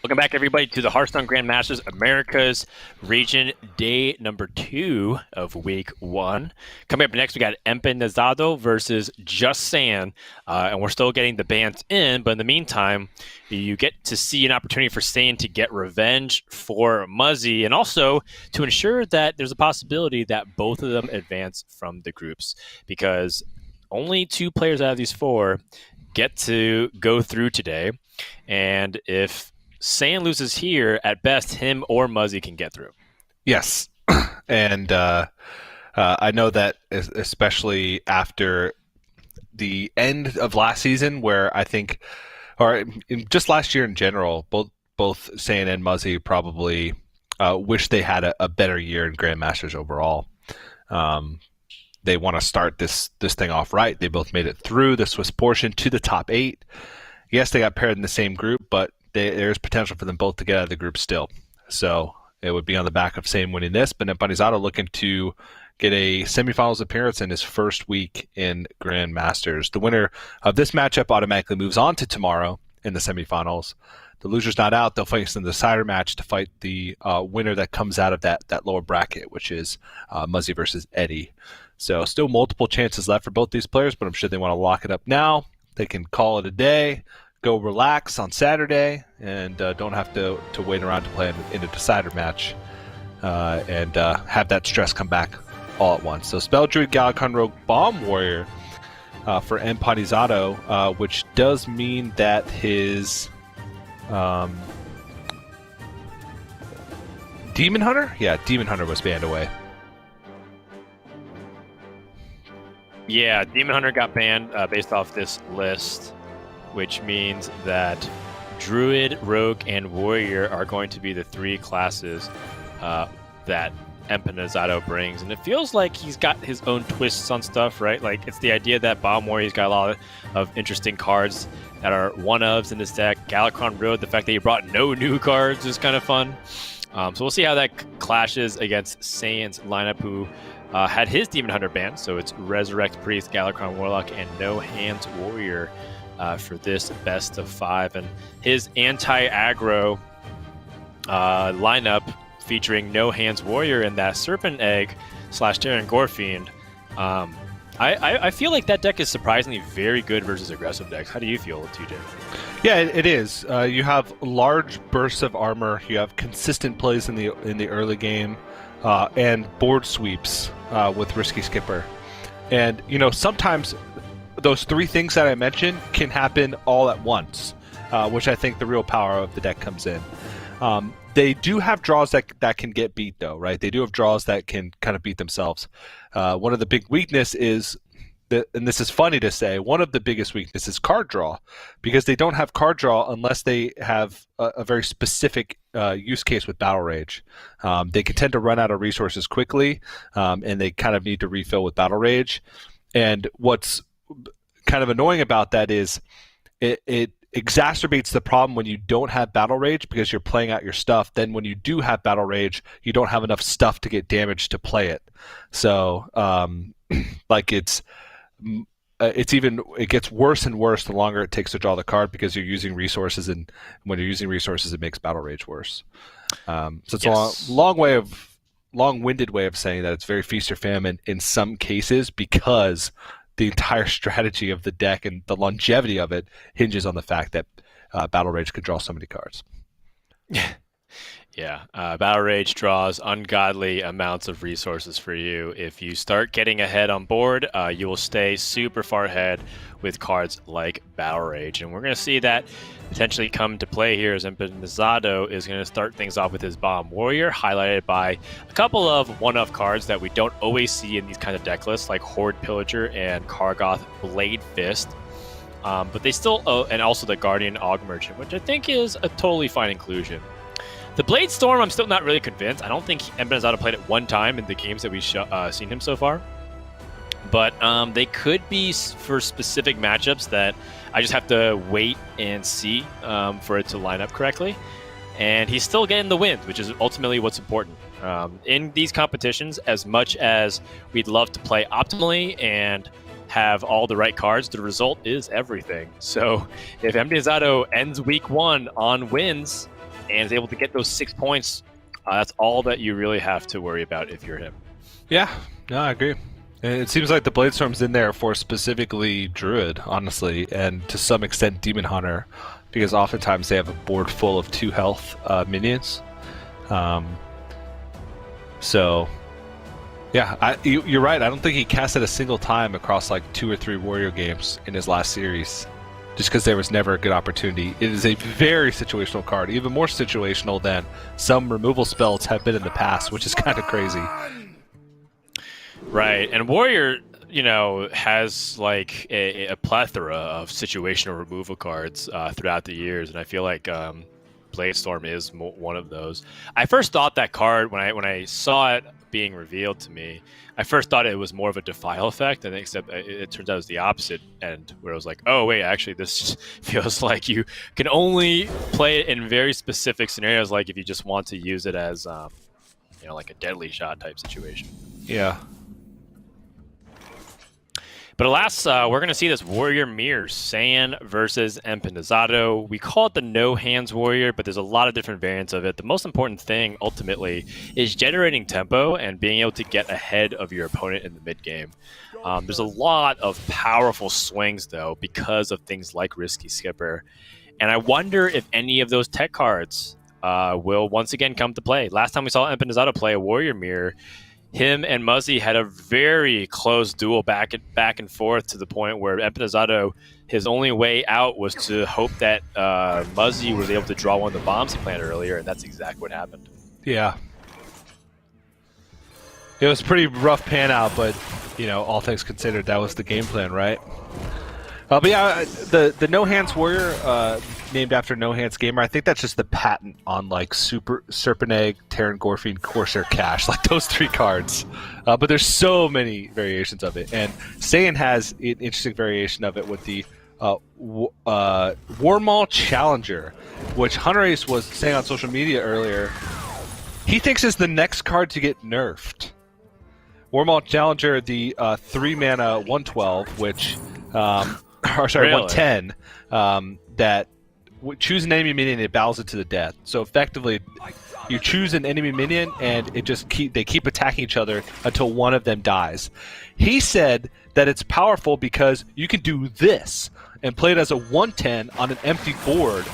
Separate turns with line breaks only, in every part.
Welcome back, everybody, to the Hearthstone Grandmasters Americas Region Day number 2 of Week 1. Coming up next, we got Empanizado versus justsaiyan, and we're still getting the bans in, but in the meantime, you get to see an opportunity for Saiyan to get revenge for Muzzy, and also to ensure that there's a possibility that both of them advance from the groups, because only 2 players out of these 4 get to go through today, and if Saiyan loses here, at best, him or Muzzy can get through.
Yes, and I know that especially after the end of last season, where I think, or just last year in general, both Saiyan and Muzzy probably wish they had a better year in Grandmasters overall. They want to start this thing off right. They both made it through the Swiss portion to the top 8. Yes, they got paired in the same group, but there's potential for them both to get out of the group still. So it would be on the back of Saiyan winning this, but Empanizado looking to get a semifinals appearance in his first week in Grandmasters. The winner of this matchup automatically moves on to tomorrow in the semifinals. The loser's not out. They'll face in the decider match to fight the winner that comes out of that lower bracket, which is Muzzy versus Eddie. So still multiple chances left for both these players, but I'm sure they want to lock it up now. They can call it a day, go relax on Saturday, and don't have to wait around to play in a decider match and have that stress come back all at once. So Spell Druid, Galacon Rogue, Bomb Warrior for Empanizado, which does mean that his Demon Hunter? Yeah, Demon Hunter was banned away.
Yeah, Demon Hunter got banned based off this list, which means that Druid, Rogue, and Warrior are going to be the 3 classes that Empanizado brings. And it feels like he's got his own twists on stuff, right? Like, it's the idea that Bomb Warrior's got a lot of interesting cards that are one-ofs in this deck. Galacron Road, the fact that he brought no new cards is kind of fun. So we'll see how that clashes against Saiyan's lineup, who had his Demon Hunter banned. So it's Resurrect Priest, Galacron Warlock, and No Hands Warrior for this best of 5. And his anti-aggro lineup featuring No Hands Warrior and that Serpent Egg / Terran Gorefiend. I feel like that deck is surprisingly very good versus aggressive decks. How do you feel, TJ?
Yeah, it is. You have large bursts of armor. You have consistent plays in the early game, and board sweeps with Risky Skipper. And sometimes those 3 things that I mentioned can happen all at once, which I think the real power of the deck comes in. They do have draws that can get beat, though, right? They do have draws that can kind of beat themselves. One of the big weakness is, and this is funny to say, one of the biggest weaknesses is card draw, because they don't have card draw unless they have a very specific use case with Battle Rage. They can tend to run out of resources quickly, and they kind of need to refill with Battle Rage. And what's kind of annoying about that is it exacerbates the problem when you don't have Battle Rage, because you're playing out your stuff. Then when you do have Battle Rage, you don't have enough stuff to get damage to play it. So like it gets worse and worse the longer it takes to draw the card, because you're using resources, and when you're using resources, it makes Battle Rage worse. So it's
Yes.
a long-winded way of saying that it's very feast or famine in some cases, because the entire strategy of the deck and the longevity of it hinges on the fact that Battle Rage could draw so many cards.
Yeah, Battle Rage draws ungodly amounts of resources for you. If you start getting ahead on board, you will stay super far ahead with cards like Battle Rage. And we're going to see that potentially come to play here, as Empanizado is going to start things off with his Bomb Warrior, highlighted by a couple of one-off cards that we don't always see in these kinds of deck lists, like Horde Pillager and Kargoth Blade Fist. But they still, and also the Guardian Og Merchant, which I think is a totally fine inclusion. The Blade Storm, I'm still not really convinced. I don't think Empanizado played it one time in the games that we've seen him so far. But they could be for specific matchups that I just have to wait and see for it to line up correctly. And he's still getting the wins, which is ultimately what's important. In these competitions, as much as we'd love to play optimally and have all the right cards, the result is everything. So if Empanizado ends week 1 on wins, and is able to get those 6 points, that's all that you really have to worry about if you're him.
Yeah, no, I agree. And it seems like the Bladestorm's in there for specifically Druid, honestly, and to some extent Demon Hunter, because oftentimes they have a board full of 2 health minions. So, yeah, you're right. I don't think he casted a single time across like 2 or 3 Warrior games in his last series, just because there was never a good opportunity. It is a very situational card, even more situational than some removal spells have been in the past, which is kind of crazy.
Right, and Warrior, has like a plethora of situational removal cards throughout the years, and I feel like Bladestorm is one of those. I first thought that card when I saw it being revealed to me, I first thought it was more of a Defile effect, and except it turns out it was the opposite end, where I was like, oh wait, actually this feels like you can only play it in very specific scenarios, like if you just want to use it as like a deadly shot type situation.
Yeah.
But alas, we're going to see this Warrior Mirror, Saiyan versus Empanizado. We call it the No Hands Warrior, but there's a lot of different variants of it. The most important thing, ultimately, is generating tempo and being able to get ahead of your opponent in the mid-game. There's a lot of powerful swings, though, because of things like Risky Skipper. And I wonder if any of those tech cards will once again come to play. Last time we saw Empanizado play a Warrior Mirror, him and Muzzy had a very close duel back and forth, to the point where Empanizado, his only way out was to hope that Muzzy was able to draw one of the bombs he planted earlier, and that's exactly what happened.
Yeah. It was a pretty rough pan out, but, all things considered, that was the game plan, right? But yeah, the No Hands Warrior, named after No Hands Gamer, I think that's just the patent on like Super Serpent Egg, Terran Gorfine, Corsair Cash, like those 3 cards. But there's so many variations of it, and Saiyan has an interesting variation of it with the Warmaul Challenger, which Hunter Ace was saying on social media earlier. He thinks is the next card to get nerfed. Warmaul Challenger, the 3-mana 1/12, which. Really? 110, that choose an enemy minion and it battles it to the death. So effectively, you choose an enemy minion and they keep attacking each other until one of them dies. He said that it's powerful because you can do this and play it as a 110 on an empty board,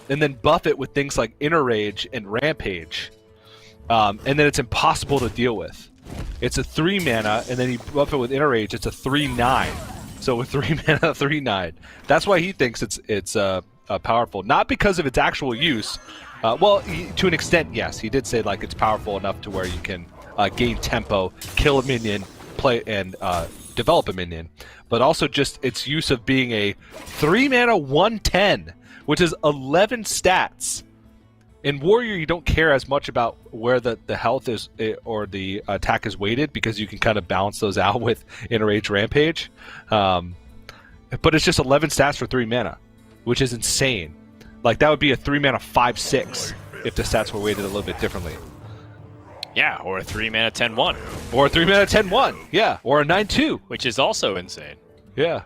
and then buff it with things like Inner Rage and Rampage, and then it's impossible to deal with. It's a 3-mana, and then you buff it with Inner Rage. It's a 3/9. So with 3-mana, 3/9. That's why he thinks it's powerful. Not because of its actual use. To an extent, yes. He did say like it's powerful enough to where you can gain tempo, kill a minion, play and develop a minion. But also just its use of being a 3-mana 110, which is 11 stats. In Warrior, you don't care as much about where the health is or the attack is weighted, because you can kind of balance those out with Inner Rage Rampage. But it's just 11 stats for 3 mana, which is insane. Like, that would be a 3-mana 5/6 if the stats were weighted a little bit differently.
Yeah, or a 3-mana 10/1.
Or a 3-mana 10/1, yeah. Or a 9/2.
Which is also insane.
Yeah.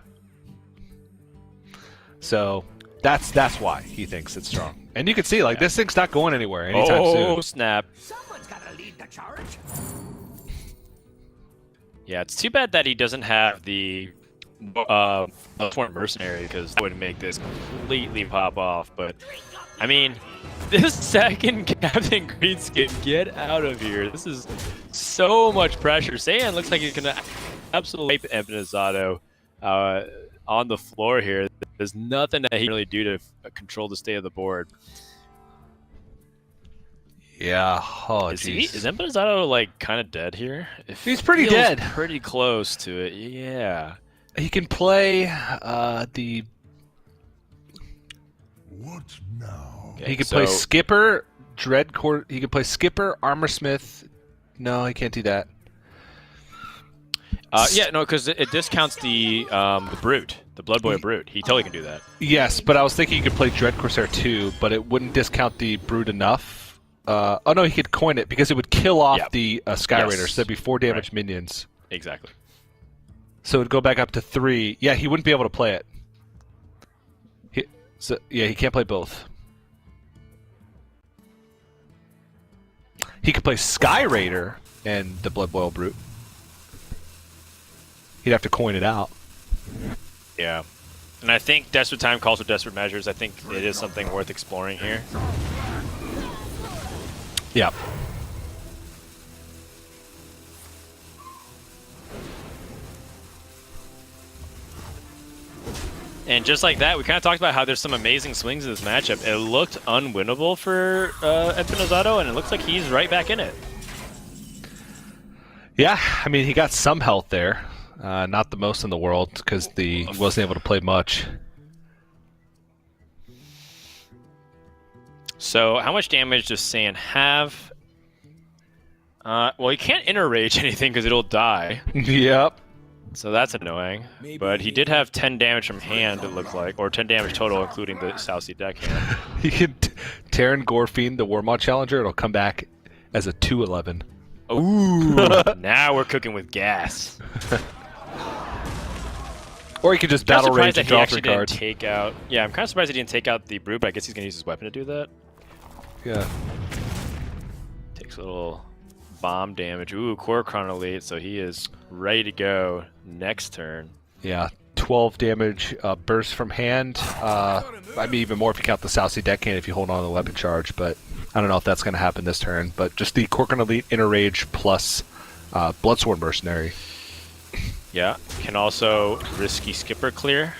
So, that's why he thinks it's strong. And you can see, like, this thing's not going anywhere anytime soon.
Oh, snap. Someone's gotta lead the charge. Yeah, it's too bad that he doesn't have the Sworn Mercenary, because that would make this completely pop off. But, I mean, this second Captain Greenskin, get out of here. This is so much pressure. Saiyan looks like he's going to absolutely rape Empanizado on the floor here. There's nothing that he can really do to control the state of the board.
Yeah. Oh,
is Empanizado like kind of dead here?
He's pretty dead.
Pretty close to it. Yeah.
He can play the.
What now?
Okay, he can play Skipper, Dreadcore. He can play Skipper, Armorsmith. No, he can't do that.
Yeah, no, because it discounts the Brute, the Blood Boy Brute. He totally can do that.
Yes, but I was thinking he could play Dread Corsair too, but it wouldn't discount the Brute enough. Oh no, he could coin it because it would kill off the Sky Raider, so that'd be 4 damage minions.
Exactly.
So it'd go back up to 3. Yeah, he wouldn't be able to play it. He can't play both. He could play Sky Raider and the Blood Boil Brute. He'd have to coin it out.
Yeah. And I think Desperate Time calls for desperate measures. I think it is something worth exploring here.
Yeah.
And just like that, we kind of talked about how there's some amazing swings in this matchup. It looked unwinnable for Empanizado, and it looks like he's right back in it.
Yeah, I mean, he got some health there. Not the most in the world, because he wasn't able to play much.
So how much damage does Saiyan have? Well, he can't inner rage anything because it'll die.
Yep.
So that's annoying. But he did have 10 damage from hand, it looked like. Or 10 damage total, including the South Sea deckhand.
He can Terran Gorfiend, the Warmaw Challenger. It'll come back as a 2/11.
Ooh, now we're cooking with gas.
Or he could just battle rage and draw 3
didn't
cards.
take out. Yeah, I'm kind of surprised he didn't take out the Brute, but I guess he's going to use his weapon to do that.
Yeah.
Takes a little bomb damage. Ooh, Core Chrono Elite, so he is ready to go next turn.
Yeah. 12 damage burst from hand. I mean, even more if you count the South Sea deckhand if you hold on to the weapon charge, but I don't know if that's going to happen this turn. But just the Corkin Elite Inner Rage plus Bloodsworn Mercenary.
Yeah, can also risky skipper clear.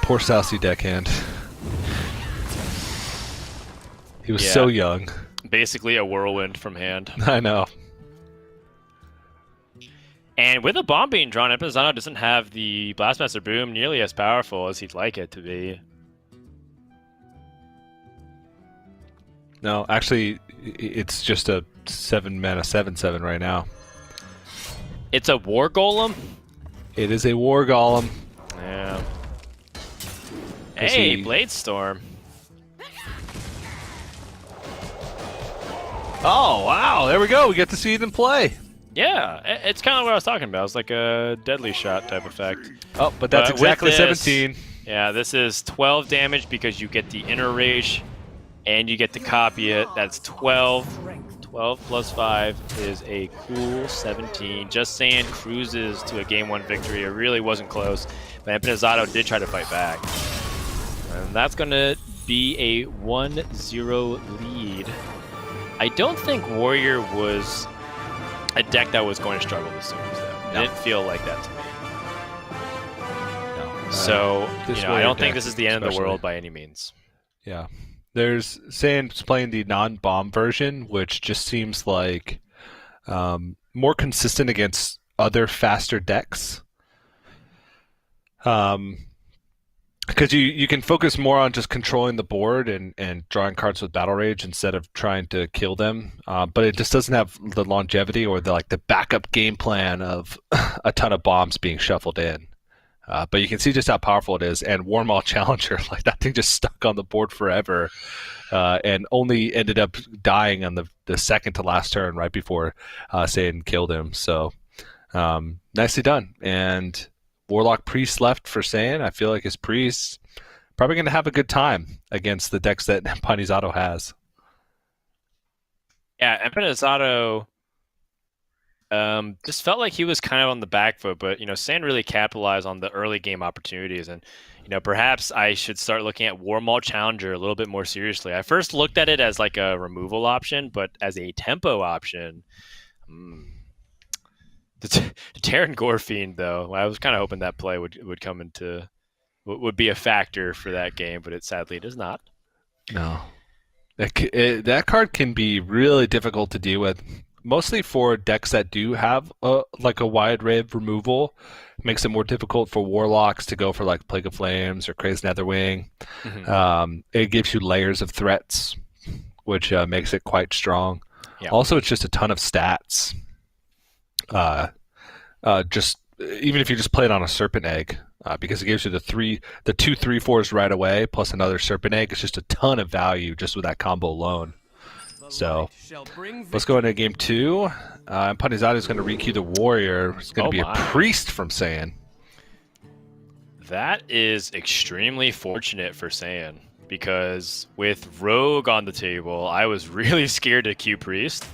Poor South Sea deckhand. He was so young.
Basically a whirlwind from hand.
I know.
And with a bomb being drawn, Empanizado doesn't have the Blastmaster Boom nearly as powerful as he'd like it to be.
No, actually, it's just a 7-mana 7/7 right now.
It's a War Golem?
It is a War Golem.
Yeah. Hey, Blade Storm.
Oh, wow. There we go. We get to see it in play.
Yeah, it's kind of what I was talking about. It's like a deadly shot type effect.
Oh, but that's exactly 17.
Yeah, this is 12 damage because you get the Inner Rage and you get to copy it. That's 12. 12 plus 5 is a cool 17. Just Saiyan cruises to a game 1 victory. It really wasn't close, but Empanizado did try to fight back. And that's going to be a 1-0 lead. I don't think Warrior was a deck that was going to struggle this series, though.
No.
It didn't feel like that to me.
No.
So, I don't think
deck,
this is the end of the
especially.
world by any means.
Yeah. There's Saiyan's playing the non-bomb version, which just seems like more consistent against other faster decks. Because you can focus more on just controlling the board and drawing cards with Battle Rage instead of trying to kill them. But it just doesn't have the longevity or the backup game plan of a ton of bombs being shuffled in. But you can see just how powerful it is. And Warmaw Challenger, like that thing just stuck on the board forever and only ended up dying on the second to last turn right before Saiyan killed him. So nicely done. And Warlock Priest left for Saiyan. I feel like his Priest probably going to have a good time against the decks that Empanizado has.
Yeah, Empanizado just felt like he was kind of on the back foot, but Saiyan really capitalized on the early game opportunities, and perhaps I should start looking at Warmaw Challenger a little bit more seriously. I first looked at it as like a removal option, but as a tempo option, the Terran Gorfiend, though, I was kind of hoping that play would come into would be a factor for that game, but it sadly does not.
No, that card can be really difficult to deal with. Mostly for decks that do have a wide array of removal, it makes it more difficult for Warlocks to go for like Plague of Flames or Crazed Netherwing. Mm-hmm. It gives you layers of threats, which makes it quite strong. Yeah. Also, it's just a ton of stats. Just even if you just play it on a Serpent Egg, because it gives you the 2/3/4s right away, plus another Serpent Egg. It's just a ton of value just with that combo alone. So let's go into game 2. Empanizado is going to re-queue the Warrior. It's going to be a Priest from Saiyan.
That is extremely fortunate for Saiyan. because with Rogue on the table, I was really scared to Q Priest,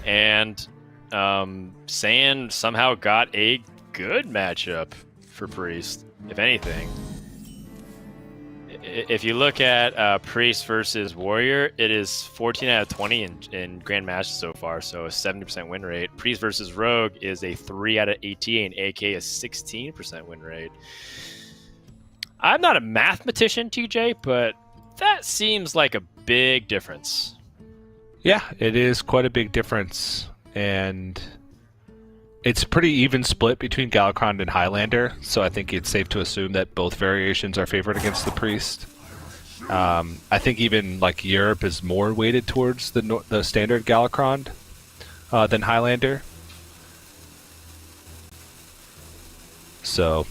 and Saiyan somehow got a good matchup for Priest, if anything. If you look at Priest versus Warrior, it is 14 out of 20 in Grandmasters so far, so a 70% win rate. Priest versus Rogue is a 3 out of 18, aka a 16% win rate. I'm not a mathematician, TJ, but that seems like a big difference.
Yeah, it is quite a big difference, and it's a pretty even split between Galakrond and Highlander, so I think it's safe to assume that both variations are favored against the Priest. I think even like Europe is more weighted towards the standard Galakrond than Highlander. So,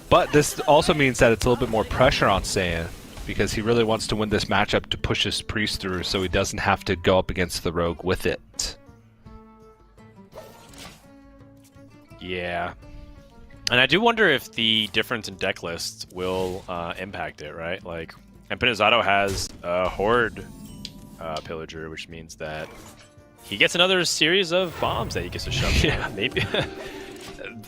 but this also means that it's a little bit more pressure on Saiyan, because he really wants to win this matchup to push his Priest through so he doesn't have to go up against the Rogue with it.
Yeah. And I do wonder if the difference in deck lists will impact it, right? Like, Empanizado has a Horde Pillager, which means that he gets another series of bombs that he gets to shove. Yeah, maybe.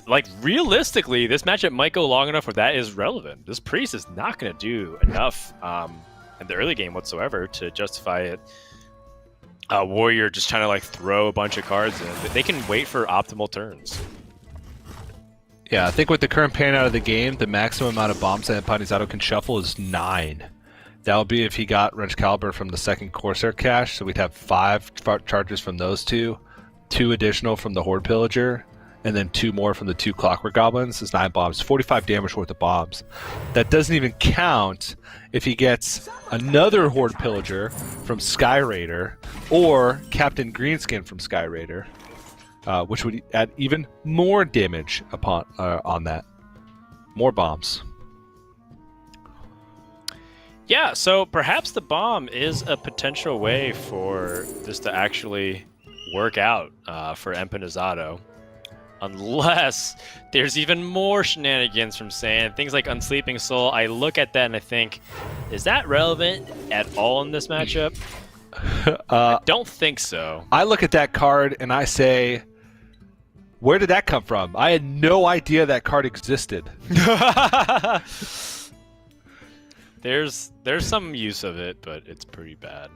Like, realistically, this matchup might go long enough where that is relevant. This Priest is not going to do enough in the early game whatsoever to justify it. Warrior just trying to like throw a bunch of cards in. They can wait for optimal turns.
Yeah, I think with the current pan out of the game, the maximum amount of bombs that Empanizado can shuffle is 9. That would be if he got Wrench Caliber from the second Corsair cache, so we'd have 5 charges from those 2 additional from the Horde Pillager, and then 2 more from the 2 Clockwork Goblins. Is 9 bombs, 45 damage worth of bombs. That doesn't even count if he gets another Horde Pillager from Sky Raider, or Captain Greenskin from Sky Raider. Which would add even more damage upon on that. More bombs.
Yeah, so perhaps the bomb is a potential way for this to actually work out for Empanizado. Unless there's even more shenanigans from Saiyan. Things like Unsleeping Soul, I look at that and I think, is that relevant at all in this matchup? I don't think so.
I look at that card and I say, where did that come from? I had no idea that card existed.
There's some use of it, but it's pretty bad.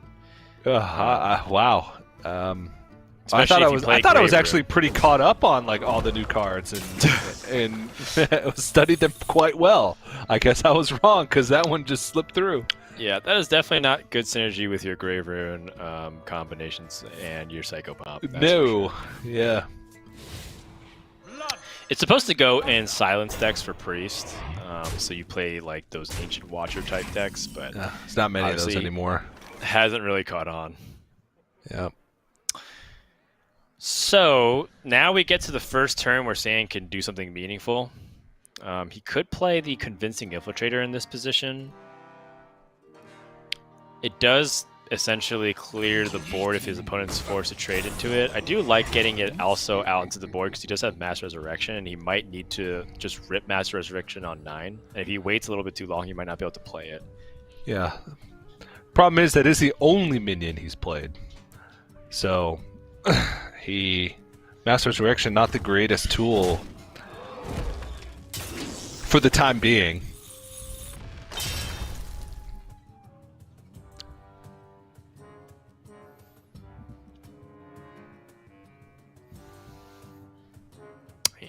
Wow. I thought I was actually pretty caught up on like all the new cards and studied them quite well. I guess I was wrong because that one just slipped through.
Yeah, that is definitely not good synergy with your Grave Rune combinations and your Psycho Pump.
No. Sure. Yeah.
It's supposed to go in silence decks for Priest, so you play like those Ancient Watcher type decks, but
there's not many of those anymore.
Hasn't really caught on.
Yep.
So now we get to the first turn where Saiyan can do something meaningful. He could play the Convincing Infiltrator in this position. It does essentially clear the board if his opponent's forced to trade into it. I do like getting it also out into the board because he does have Mass Resurrection, and he might need to just rip Mass Resurrection on 9. And if he waits a little bit too long, he might not be able to play it.
Yeah. Problem is that is the only minion he's played. So Mass Resurrection, not the greatest tool for the time being.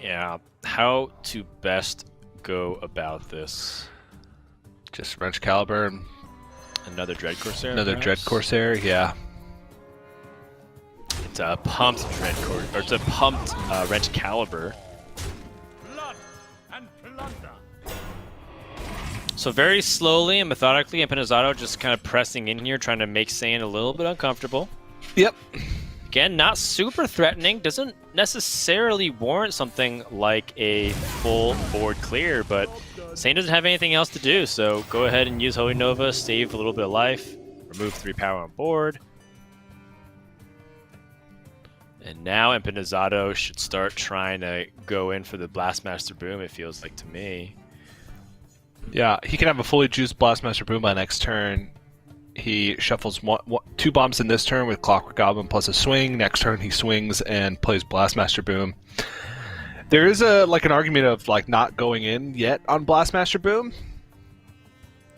Yeah, how to best go about this?
Just Wrench Caliber.
Another Dread Corsair?
Another
perhaps?
Dread Corsair, yeah.
It's a pumped Dread Corsair, or it's a pumped Wrench Caliber.
Blood and plunder.
So very slowly and methodically, Empanizado just kind of pressing in here, trying to make Saiyan a little bit uncomfortable.
Yep.
Again, not super threatening, doesn't necessarily warrant something like a full board clear, but Saiyan doesn't have anything else to do, so go ahead and use Holy Nova, save a little bit of life, remove 3 power on board. And now Empanizado should start trying to go in for the Blastmaster Boom, it feels like to me.
Yeah, he can have a fully juiced Blastmaster Boom by next turn. He shuffles two bombs in this turn with Clockwork Goblin plus a swing. Next turn he swings and plays Blastmaster Boom. There is an argument of not going in yet on Blastmaster Boom.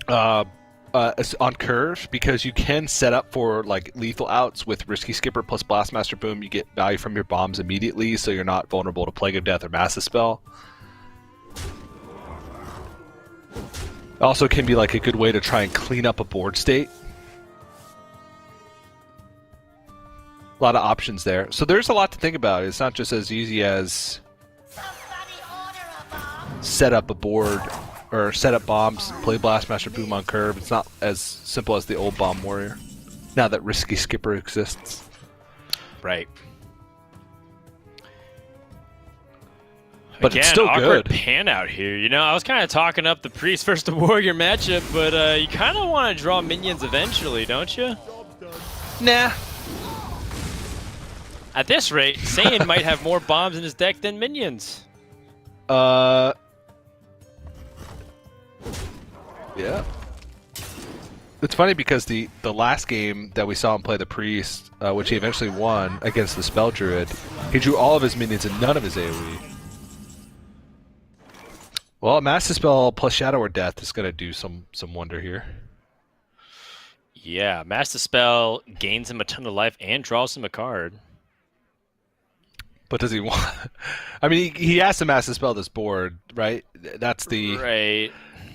On curve, because you can set up for lethal outs with Risky Skipper plus Blastmaster Boom. You get value from your bombs immediately, so you're not vulnerable to Plague of Death or Massive Spell. Also can be a good way to try and clean up a board state. A lot of options there. So there's a lot to think about. It's not just as easy as set up a board or set up bombs, play Blastmaster Boom on curve. It's not as simple as the old Bomb Warrior, now that Risky Skipper exists.
Right.
But
again,
it's still
awkward
good.
pan out here. I was kind of talking up the Priest versus the Warrior matchup, but you kind of want to draw minions eventually, don't you?
Nah.
At this rate, Saiyan might have more bombs in his deck than minions.
Yeah. It's funny because the last game that we saw him play the Priest, which he eventually won against the Spell Druid, he drew all of his minions and none of his AoE. Well, Master Spell plus Shadow or Death is going to do some wonder here.
Yeah, Master Spell gains him a ton of life and draws him a card.
But does he want... I mean, he has to Master Spell this board, right? That's the...
Right.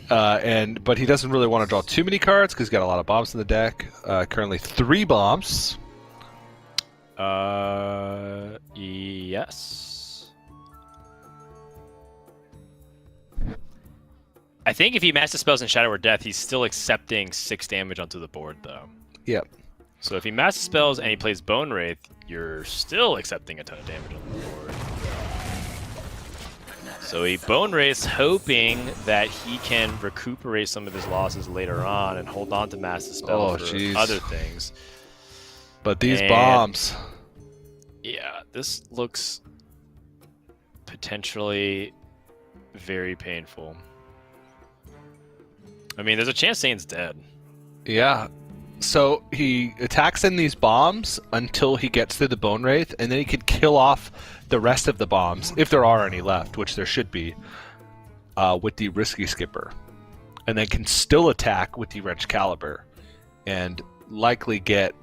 But he doesn't really want to draw too many cards because he's got a lot of bombs in the deck. Currently 3 bombs.
Yes. I think if he Master Spells in Shadow or Death, he's still accepting 6 damage onto the board, though.
Yep.
So if he Master Spells and he plays Bone Wraith, you're still accepting a ton of damage on the board. So he Bone Wraiths, hoping that he can recuperate some of his losses later on and hold on to Master Spell for other things.
But these bombs...
Yeah, this looks potentially very painful. I mean, there's a chance Saint's dead.
Yeah. So he attacks in these bombs until he gets through the Bone Wraith, and then he can kill off the rest of the bombs, if there are any left, which there should be, with the Risky Skipper. And then can still attack with the Wrench Caliber. And likely get,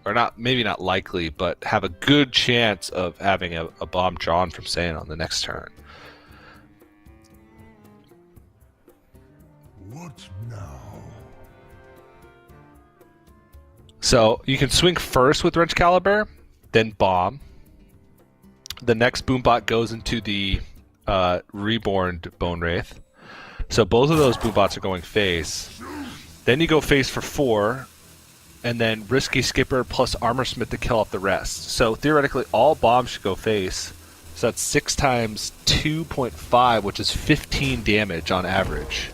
or not, maybe not likely, but have a good chance of having a bomb drawn from Saiyan on the next turn.
What now?
So you can swing first with Wrench Caliber, then bomb. The next Boombot goes into the reborn Bone Wraith. So both of those Boombots are going face. Then you go face for 4, and then Risky Skipper plus Armor Smith to kill off the rest. So theoretically, all bombs should go face. So that's 6 times 2.5, which is 15 damage on average.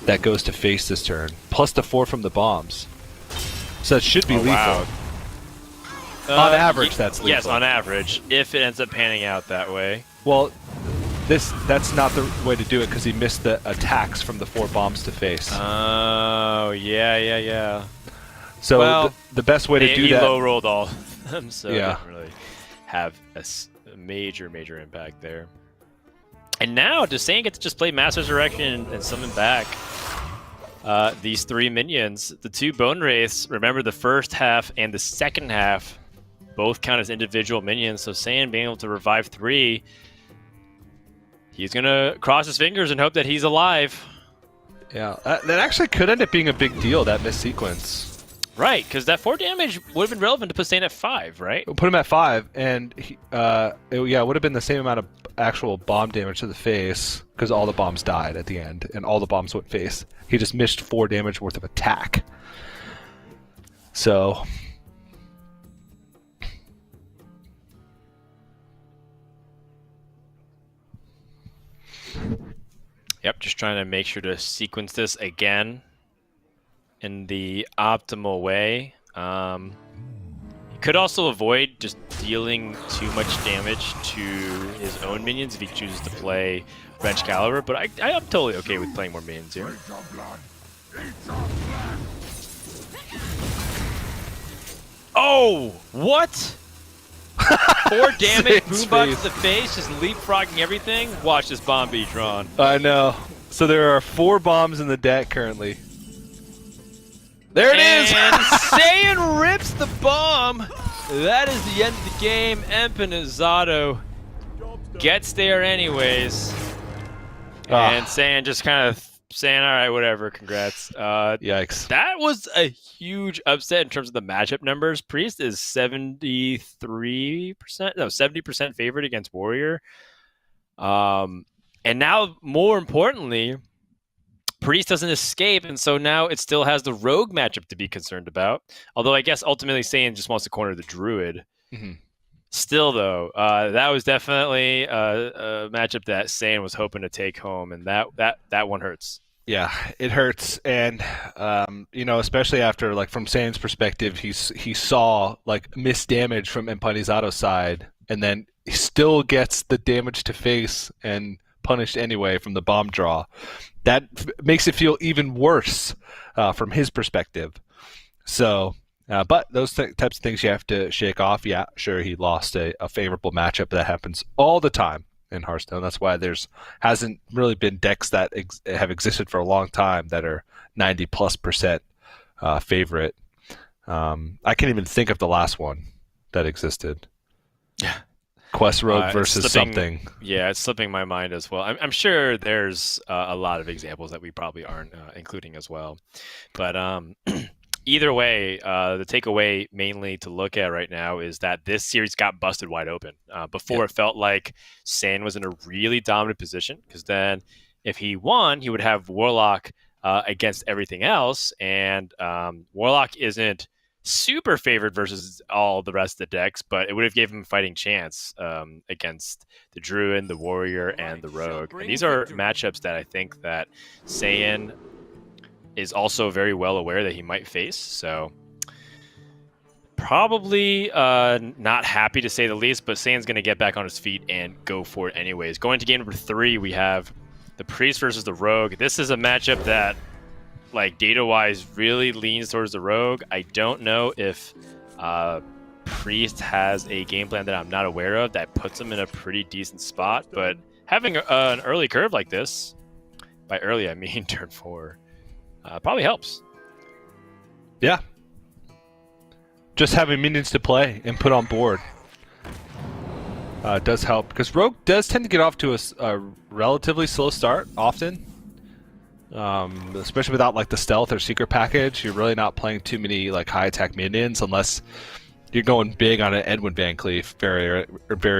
That goes to face this turn, plus the 4 from the bombs. So it should be lethal.
Wow.
On average, that's lethal.
Yes, on average, if it ends up panning out that way.
Well, that's not the way to do it because he missed the attacks from the 4 bombs to face.
Oh, yeah.
So the best way to do that...
He low-rolled all of them, so
yeah.
it didn't really have a major impact there. And now, does Saiyan get to just play Mass Resurrection and summon back these 3 minions? The 2 Bone Wraiths, remember the first half and the second half both count as individual minions, so Saiyan being able to revive 3, he's going to cross his fingers and hope that he's alive.
Yeah, that actually could end up being a big deal, that missed sequence.
Right, because that 4 damage would have been relevant to put Saiyan at 5, right?
We'll put him at 5, and it would have been the same amount of actual bomb damage to the face, because all the bombs died at the end, and all the bombs went face. He just missed 4 damage worth of attack. So...
Yep, just trying to make sure to sequence this again in the optimal way. He Could also avoid just dealing too much damage to his own minions if he chooses to play Wrench Caliber, but I'm totally okay with playing more minions here. Oh, what? 4 damage, Boombot to the face, just leapfrogging everything. Watch this bomb be drawn.
I know. So there are 4 bombs in the deck currently. There it is!
And Saiyan rips the bomb. That is the end of the game. Empanizado gets there anyways. And Saiyan just kind of saying, all right, whatever, congrats.
Yikes.
That was a huge upset in terms of the matchup numbers. Priest is 70% favored against Warrior. And now, more importantly, Priest doesn't escape, and so now it still has the Rogue matchup to be concerned about. Although I guess ultimately Saiyan just wants to corner the Druid.
Mm-hmm.
Still, though, that was definitely a matchup that Saiyan was hoping to take home, and that one hurts.
Yeah, it hurts, and especially after, like, from Saiyan's perspective, he saw like missed damage from Empanizado's side, and then he still gets the damage to face and punished anyway from the bomb draw. That makes it feel even worse from his perspective. So, but those types of things you have to shake off. Yeah, sure, he lost a favorable matchup. That happens all the time in Hearthstone. That's why there's hasn't really been decks that have existed for a long time that are 90+% favorite. I can't even think of the last one that existed.
Yeah.
Quest Rogue versus something.
Yeah, it's slipping my mind as well. I'm sure there's a lot of examples that we probably aren't including as well. But either way, the takeaway mainly to look at right now is that this series got busted wide open. Before, It felt like Saiyan was in a really dominant position, because then if he won, he would have Warlock against everything else, and Warlock isn't super favored versus all the rest of the decks, but it would have given him a fighting chance against the Druid, the Warrior, and the Rogue. And these are matchups that I think that Saiyan is also very well aware that he might face, so probably not happy to say the least, but Saiyan's going to get back on his feet and go for it anyways. Going to game number 3, we have the Priest versus the Rogue. This is a matchup that, like, data-wise, really leans towards the Rogue. I don't know if Priest has a game plan that I'm not aware of that puts him in a pretty decent spot, but having an early curve like this, by early I mean turn 4, probably helps.
Yeah. Just having minions to play and put on board does help, because Rogue does tend to get off to a relatively slow start often. Especially without, like, the stealth or secret package, you're really not playing too many, like, high attack minions unless you're going big on an Edwin Van Cleef very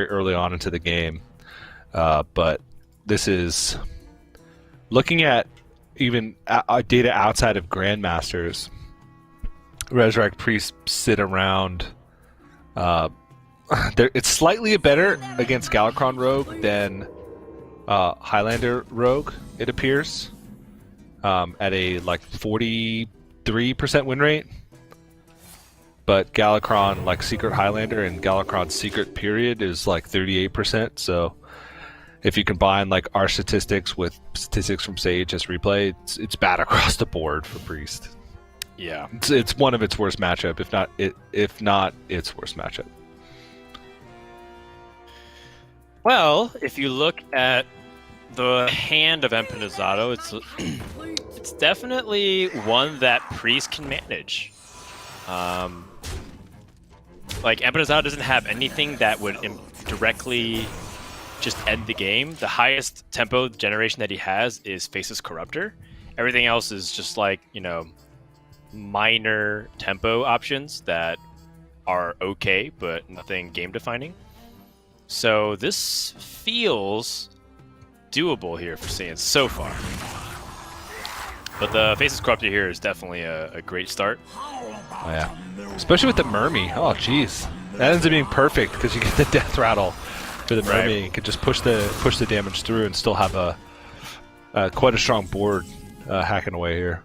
early on into the game. But this is looking at even data outside of Grandmasters. Resurrect Priests sit around. It's slightly better against Galakrond Rogue than Highlander Rogue, it appears. At a, like, 43% win rate. But Galakrond, like, Secret Highlander and Galakrond's Secret Period is like 38%. So if you combine, like, our statistics with statistics from Sage as replay, it's bad across the board for Priest.
Yeah,
it's one of its worst matchup, if not its worst matchup.
Well, if you look at the hand of Empanizado, it's definitely one that Priest can manage. Like, Empanizado doesn't have anything that would directly just end the game. The highest tempo generation that he has is Faceless Corruptor. Everything else is just, like, minor tempo options that are okay, but nothing game defining. So this feels doable here for Saiyan so far. But the Faceless Corruptor here is definitely a great start.
Oh yeah, especially with the Mermy. Oh jeez, that ends up being perfect because you get the Death Rattle for the Mermy. Right. You can just push the damage through and still have quite a strong board hacking away here.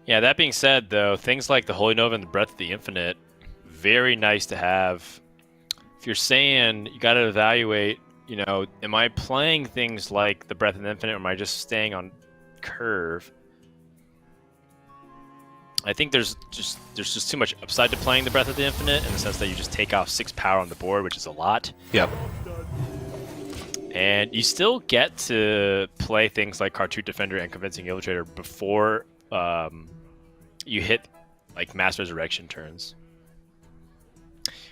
Yeah, that being said, though, things like the Holy Nova and the Breath of the Infinite, very nice to have. If you're saying you got to evaluate, you know, am I playing things like the Breath of the Infinite, or am I just staying on curve? I think there's just too much upside to playing the Breath of the Infinite in the sense that you just take off 6 power on the board, which is a lot.
Yep.
And you still get to play things like Cartouche Defender and Convincing Infiltrator before you hit like Mass Resurrection turns.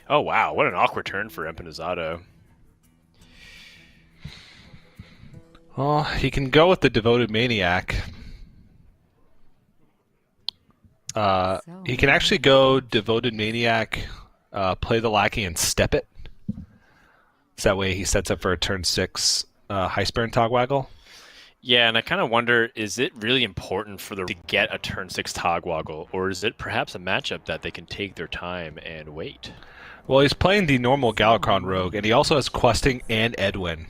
Oh wow, what an awkward turn for Empanizado.
Well, he can go with the Devoted Maniac. He can actually go Devoted Maniac, play the Lackey, and step it. So that way he sets up for a turn 6 Hearthstone Togwaggle.
Yeah, and I kind of wonder, is it really important for them to get a turn 6 Togwaggle, or is it perhaps a matchup that they can take their time and wait?
Well, he's playing the normal Galakron Rogue, and he also has Questing and Edwin.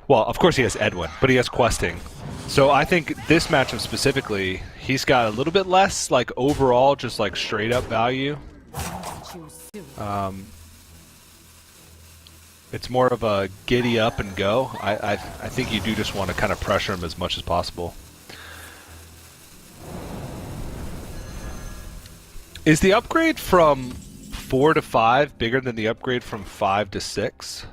Well, of course he has Edwin, but he has Questing. So I think this matchup specifically, he's got a little bit less, like, overall, just, like, straight-up value. It's more of a giddy up and go. I think you do just want to kind of pressure him as much as possible. Is the upgrade from 4 to 5 bigger than the upgrade from 5 to 6?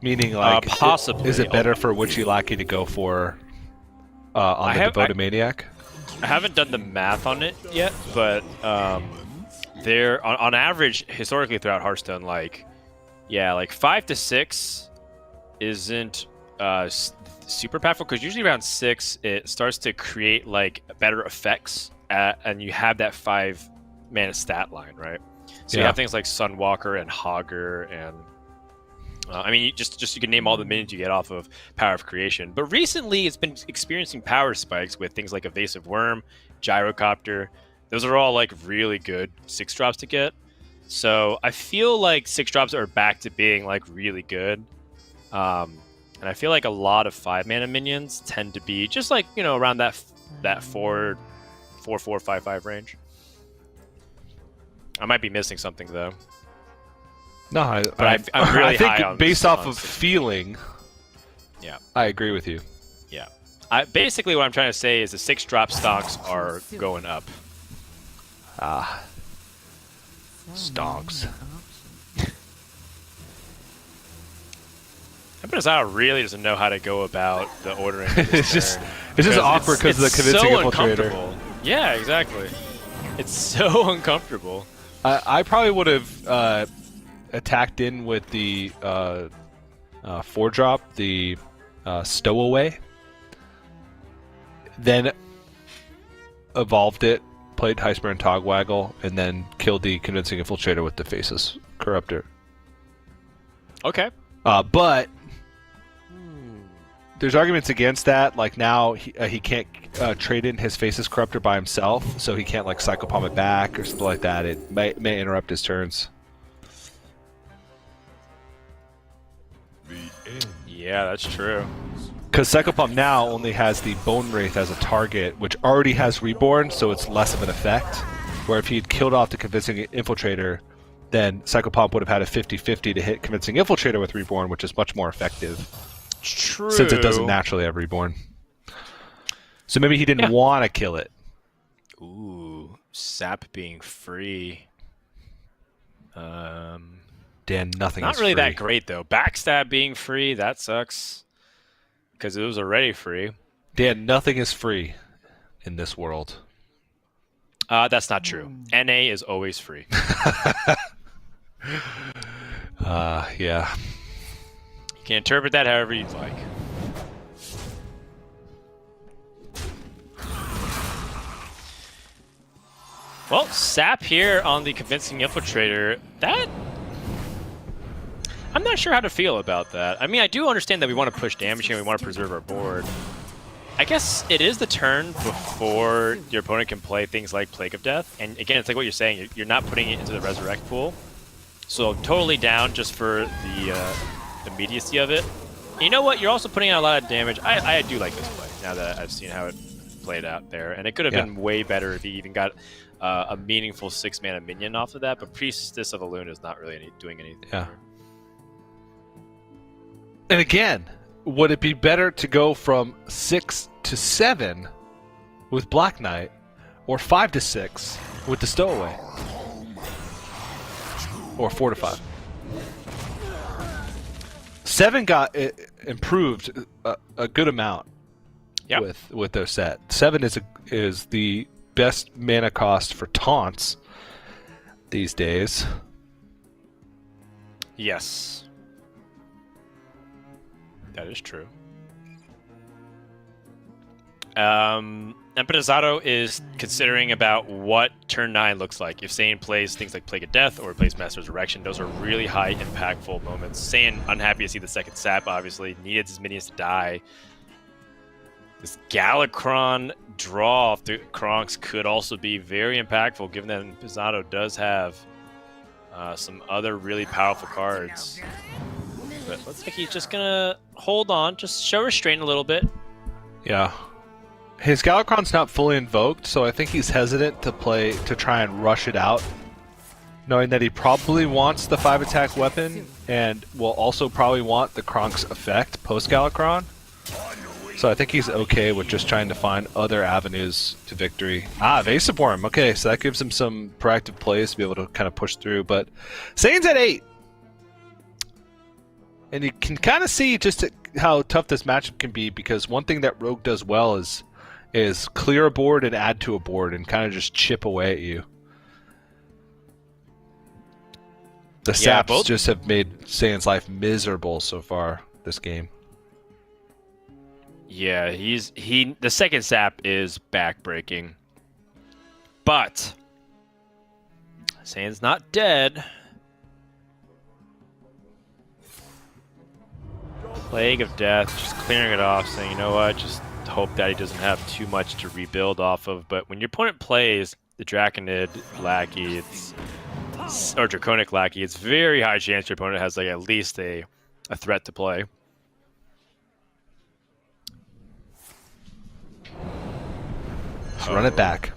Meaning, like,
possibly.
Is it better for Witchy Lackey to go for on the Devoted Maniac?
I haven't done the math on it yet, but they're on average historically throughout Hearthstone, like 5 to 6 isn't super powerful, because usually around 6 it starts to create like better effects, and you have that 5 mana stat line, right? So you have things like Sunwalker and Hogger, and I mean, you can name all the minions you get off of Power of Creation. But recently, it's been experiencing power spikes with things like Evasive Worm, Gyrocopter. Those are all like really good 6-drops to get. So I feel like 6-drops are back to being like really good. And I feel like a lot of 5-mana minions tend to be just like, you know, around that 4, 5, 5 range. I might be missing something though.
No,
I'm really
I think
high on
based off of
6.
feeling,
Yeah,
I agree with you.
yeah. Basically, what I'm trying to say is the 6-drop stocks are going up.
Stonks.
Empanizado really doesn't know how to go about the ordering. Of
It's
this
just
turn.
awkward because of the
It's
Convincing
so
Infiltrator.
uncomfortable. Yeah, exactly. It's so uncomfortable.
I probably would have attacked in with the 4-drop, the Stowaway, then evolved it, played Heisper and Togwaggle, and then killed the Convincing Infiltrator with the Faceless Corruptor.
Okay.
But there's arguments against that. Like now he can't trade in his Faceless Corruptor by himself, so he can't like Psycho Palm it back or something like that. It may interrupt his turns.
Yeah, that's true.
Because Psycho Palm now only has the Bone Wraith as a target, which already has Reborn, so it's less of an effect. Where if he had killed off the Convincing Infiltrator, then Psycho Palm would have had a 50-50 to hit Convincing Infiltrator with Reborn, which is much more effective.
True.
Since it doesn't naturally have Reborn. So maybe he didn't want to kill it.
Ooh, Sap being free.
Dan, nothing
Not
is
really
free.
that great though. Backstab being free, that sucks. Because it was already free.
Dan, nothing is free in this world.
That's not true. NA is always free.
Yeah.
You can interpret that however you'd like. Well, Sap here on the Convincing Infiltrator, that... I'm not sure how to feel about that. I mean, I do understand that we want to push damage here and we want to preserve our board. I guess it is the turn before your opponent can play things like Plague of Death. And again, it's like what you're saying, you're not putting it into the Resurrect pool. So totally down just for the immediacy of it. You know what? You're also putting out a lot of damage. I do like this play now that I've seen how it played out there, and it could have been way better if he even got a meaningful 6-mana minion off of that. But Priestess of Elune is not really doing anything.
Yeah. And again, would it be better to go from 6 to 7 with Black Knight, or 5 to 6 with the Stowaway, or 4 to 5? 7 got improved a good amount with their set. 7 is the best mana cost for taunts these days.
Yes. That is true. Empanizado is considering about what turn 9 looks like. If Saiyan plays things like Plague of Death or plays Master's Erection, those are really high impactful moments. Saiyan unhappy to see the second sap, obviously. Needed his minions to die. This Galakron draw off the Kronks could also be very impactful, given that Empanizado does have some other really powerful cards. But looks like he's just gonna hold on, just show restraint a little bit.
Yeah. His Galakron's not fully invoked, so I think he's hesitant to try and rush it out, knowing that he probably wants the 5-attack weapon and will also probably want the Kronk's effect post Galakron. So I think he's okay with just trying to find other avenues to victory. Vasaborm. Okay, so that gives him some proactive plays to be able to kind of push through. But Saiyan's at 8. And you can kind of see just how tough this matchup can be, because one thing that Rogue does well is clear a board and add to a board and kind of just chip away at you. The saps just have made Saiyan's life miserable so far this game.
Yeah, the second sap is backbreaking. But Saiyan's not dead. Plague of Death, just clearing it off, saying, you know what, just hope that he doesn't have too much to rebuild off of. But when your opponent plays the Draconid Lackey, or Draconic Lackey, it's very high chance your opponent has like at least a threat to play.
Let's run it back.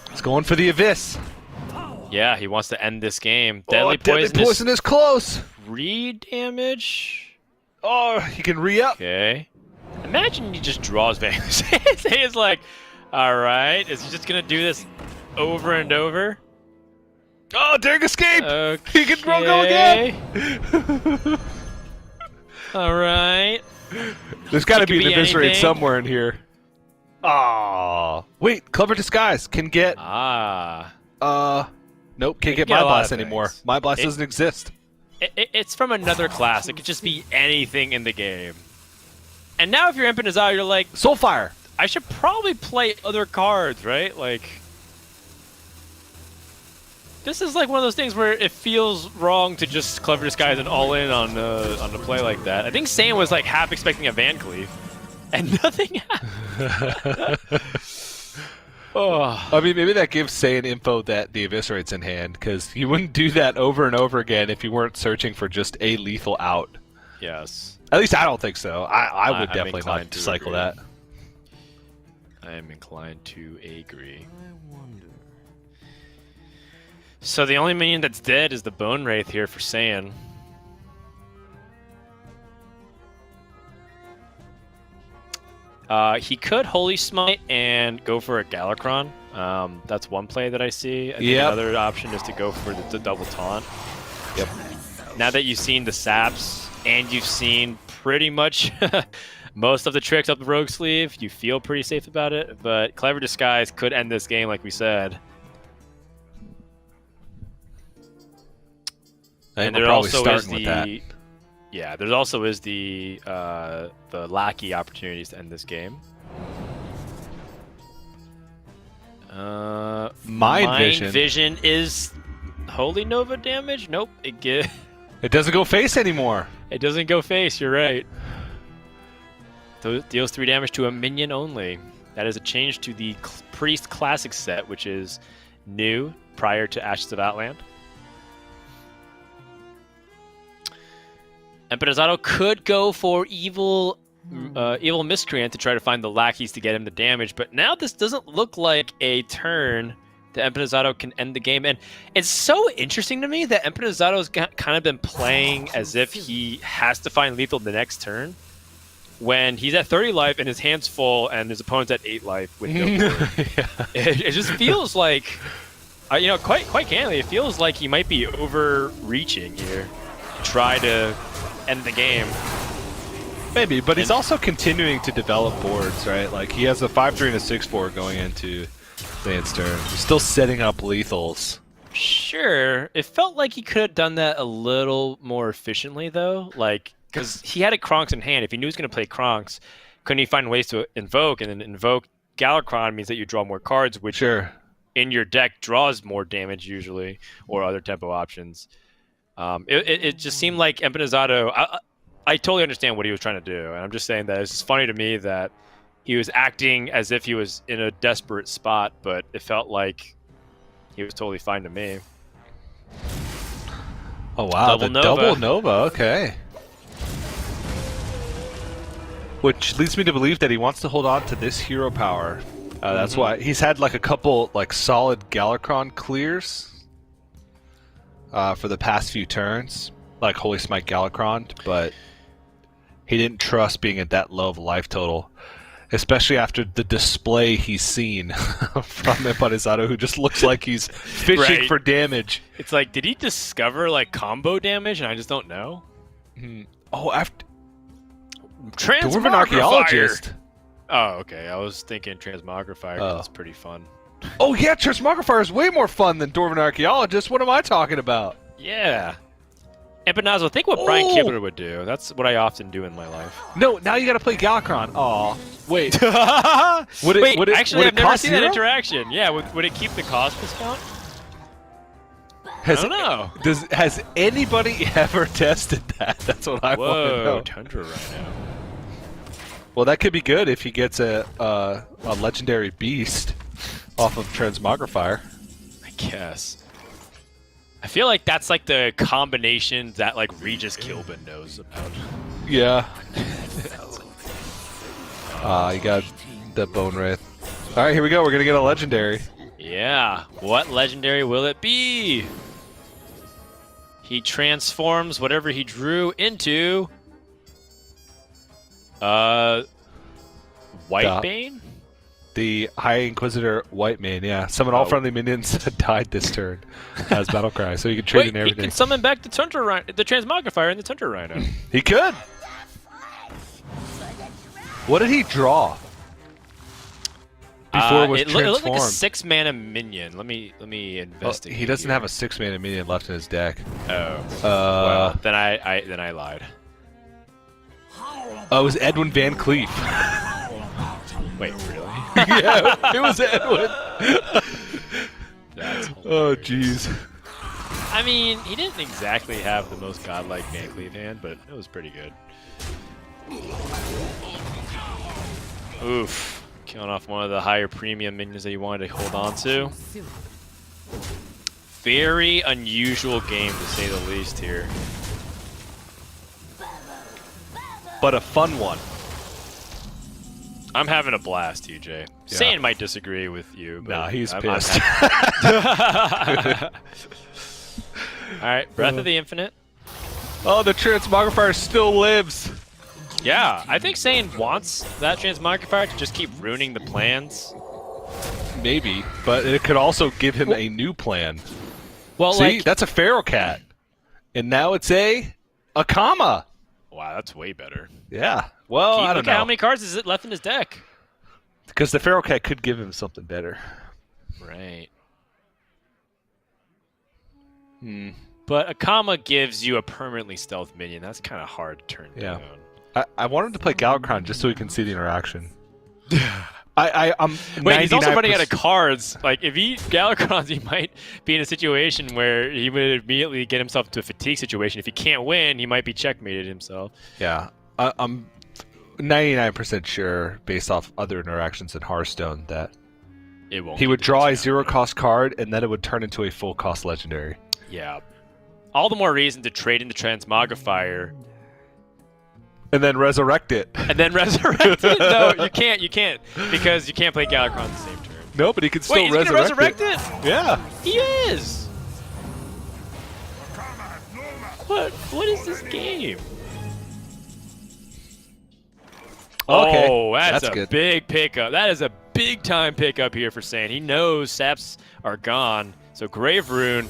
He's going for the Abyss.
Yeah, he wants to end this game. Deadly
Poison is close.
3 damage.
Oh, he can re-up.
Okay. Imagine he just draws Vanquish. It's like, alright, is he just going to do this over and over?
Oh, daring escape!
Okay.
He can go again!
Alright.
There's got to be an eviscerate somewhere in here. Oh, wait, Clever Disguise can get... Nope, can't get My Blast anymore. My Blast doesn't exist.
It's from another class. It could just be anything in the game. And now if you're Empanizado, you're like...
Soulfire!
I should probably play other cards, right? Like... This is like one of those things where it feels wrong to just Clever Disguise and all in on the play like that. I think Saiyan was like half expecting a Van Cleef. And nothing happened.
Oh. I mean, maybe that gives Saiyan info that the Eviscerate's in hand, because you wouldn't do that over and over again if you weren't searching for just a lethal out.
Yes.
At least I don't think so. I would definitely not cycle that.
I am inclined to agree. So the only minion that's dead is the Bone Wraith here for Saiyan. He could Holy Smite and go for a Galakron. That's one play that I see. I think another option is to go for the double taunt.
Yep.
Now that you've seen the saps and you've seen pretty much most of the tricks up the Rogue sleeve, you feel pretty safe about it. But Clever Disguise could end this game, like we said.
And there also is
Yeah, there also is the Lackey opportunities to end this game. Mind Vision is Holy Nova damage? Nope. It
doesn't go face anymore.
It doesn't go face, you're right. Deals 3 damage to a minion only. That is a change to the Priest Classic set, which is new prior to Ashes of Outland. Empanizado could go for Evil Evil Miscreant to try to find the lackeys to get him the damage, but now this doesn't look like a turn that Empanizado can end the game. And it's so interesting to me that Empanizado's kind of been playing as if he has to find lethal the next turn when he's at 30 life and his hand's full and his opponent's at 8 life with no board. It just feels like, quite candidly, it feels like he might be overreaching here to try to end the game.
Maybe, but he's also continuing to develop boards, right? Like, he has a 5-3 and a 6-4 going into Zayn's turn. He's still setting up lethals.
Sure. It felt like he could have done that a little more efficiently, though. Like, because he had a Kronks in hand. If he knew he was going to play Kronks, couldn't he find ways to invoke? And then invoke Galakrond means that you draw more cards, which in your deck draws more damage usually, or other tempo options. It just seemed like Empanizado... I totally understand what he was trying to do, and I'm just saying that it's just funny to me that he was acting as if he was in a desperate spot, but it felt like he was totally fine to me.
Oh wow, double Nova, okay. Which leads me to believe that he wants to hold on to this hero power. That's why he's had like a couple like solid Galakrond clears for the past few turns, like Holy Smite Galakrond, but he didn't trust being at that low of a life total, especially after the display he's seen from Empanizado, who just looks like he's fishing for damage.
It's like, did he discover like combo damage and I just don't know?
Oh, after
Dwarven
Archaeologist.
Oh, okay. I was thinking Transmogrifier. That's pretty fun.
Oh yeah, Transmogrifier is way more fun than Dwarven Archaeologist. What am I talking about?
Yeah. Empanizado, think what Brian Kibler would do. That's what I often do in my life.
No, now you got to play Galakrond. Aw, wait.
Actually, I've never seen that
0?
interaction. Yeah, would it keep the cost discount? I don't know.
Has anybody ever tested that? That's what I want to know.
Tundra Rhino.
Well, that could be good if he gets a legendary beast off of Transmogrifier.
I guess. I feel like that's like the combination that like Regis Kilbin knows about.
Yeah. You got the Bone Wraith. All right, here we go. We're gonna get a legendary.
Yeah. What legendary will it be? He transforms whatever he drew into Whitebane?
The High Inquisitor Whitemane, yeah. Summon all friendly minions that died this turn as battle cry, so you can trade in everything.
He can summon back the Tundra Rhino, the Transmogrifier and the Tundra Rhino.
He could. What did he draw? Before it was transformed.
It looked like a 6-mana minion. Let me investigate.
He doesn't have a 6-mana minion left in his deck.
Oh. Well, then I lied.
Oh, it was Edwin Van Cleef.
Wait, really?
Yeah, it was Edwin.
That's hilarious.
Oh, jeez.
I mean, he didn't exactly have the most godlike Van Cleef hand, but it was pretty good. Oof. Killing off one of the higher premium minions that you wanted to hold on to. Very unusual game, to say the least, here.
But a fun one.
I'm having a blast, TJ. Yeah. Saiyan might disagree with you. But
nah, he's pissed.
Alright, Breath of the Infinite.
Oh, the Transmogrifier still lives.
Yeah, I think Saiyan wants that Transmogrifier to just keep ruining the plans.
Maybe, but it could also give him a new plan.
Well,
see, that's a Feral Cat. And now it's a Akama.
Wow, that's way better.
Yeah. Well, I don't
look
know.
At how many cards is it left in his deck?
Because the Feral Cat could give him something better.
Right. But Akama gives you a permanently stealth minion. That's kind of hard to turn down.
I wanted to play Galakrond just so we can see the interaction. I'm
Wait, he's also running out of cards. Like, if he Galakrond, he might be in a situation where he would immediately get himself into a fatigue situation. If he can't win, he might be checkmated himself.
Yeah. I'm 99% sure, based off other interactions in Hearthstone, that he would draw a 0-cost card, and then it would turn into a full-cost legendary.
Yeah. All the more reason to trade in the Transmogrifier
And then resurrect it.
And then resurrect it? No, you can't. You can't. Because you can't play Galakrond the same turn.
No, but he can still
Wait, he's gonna resurrect it?
Yeah.
He is! What is this game?
Okay,
Oh, that's a
good.
big pickup. That is a big time pickup here for Saiyan. He knows saps are gone. So Grave Rune.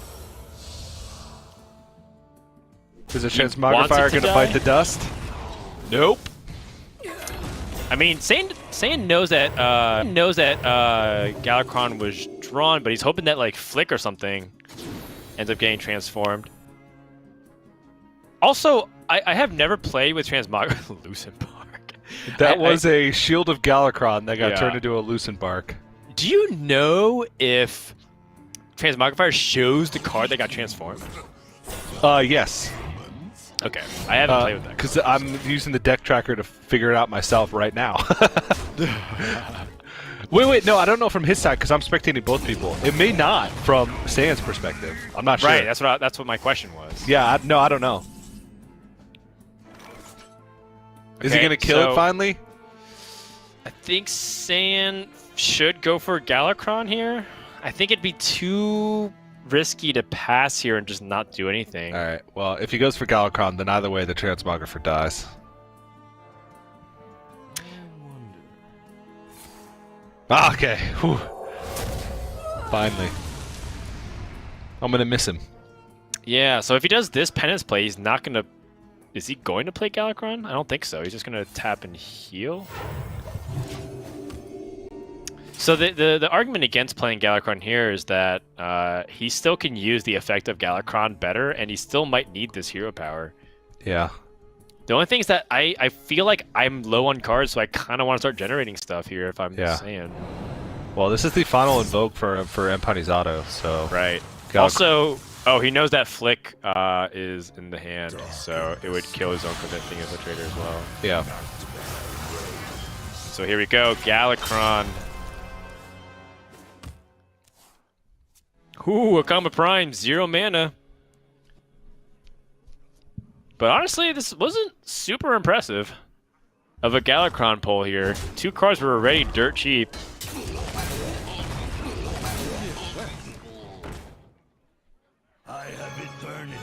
Is a
wants it
transmogrifier
to
going to
die?
bite the dust?
Nope. I mean, Saiyan knows that Galakrond was drawn, but he's hoping that like Flick or something ends up getting transformed. Also, I have never played with Transmog Lucent Bark.
That was a Shield of Galakrond that got
Yeah.
turned into a Lucent Bark.
Do you know if Transmogrifier shows the card that got transformed?
Yes.
Okay, I haven't played with that.
Because I'm using the deck tracker to figure it out myself right now. Wait, no, I don't know from his side because I'm spectating both people. It may not from Saiyan's perspective. I'm not sure.
Right, that's what my question was.
Yeah, no, I don't know. Is he
Okay,
going to kill
so-
it finally?
I think Saiyan should go for Galakrond here. I think it'd be too risky to pass here and just not do anything.
All right, well, if he goes for Galakrond, then either way the Transmographer dies. Ah, okay. Whew. Finally. I'm going to miss him.
Yeah, so if he does this penance play, he's not going to... Is he going to play Galakrond? I don't think so. He's just going to tap and heal. So the argument against playing Galakrond here is that he still can use the effect of Galakrond better, and he still might need this hero power.
Yeah.
The only thing is that I feel like I'm low on cards, so I kind of want to start generating stuff here if I'm saying.
Well, this is the final invoke for Empanizado, so...
Right. Also, he knows that Flick is in the hand, so it would kill his own Convincing Infiltrator as well.
Yeah.
So here we go, Galakrond. Ooh, Akama Prime, 0 mana. But honestly, this wasn't super impressive of a Galakrond pull here. 2 cards were already dirt cheap.
I have been burning.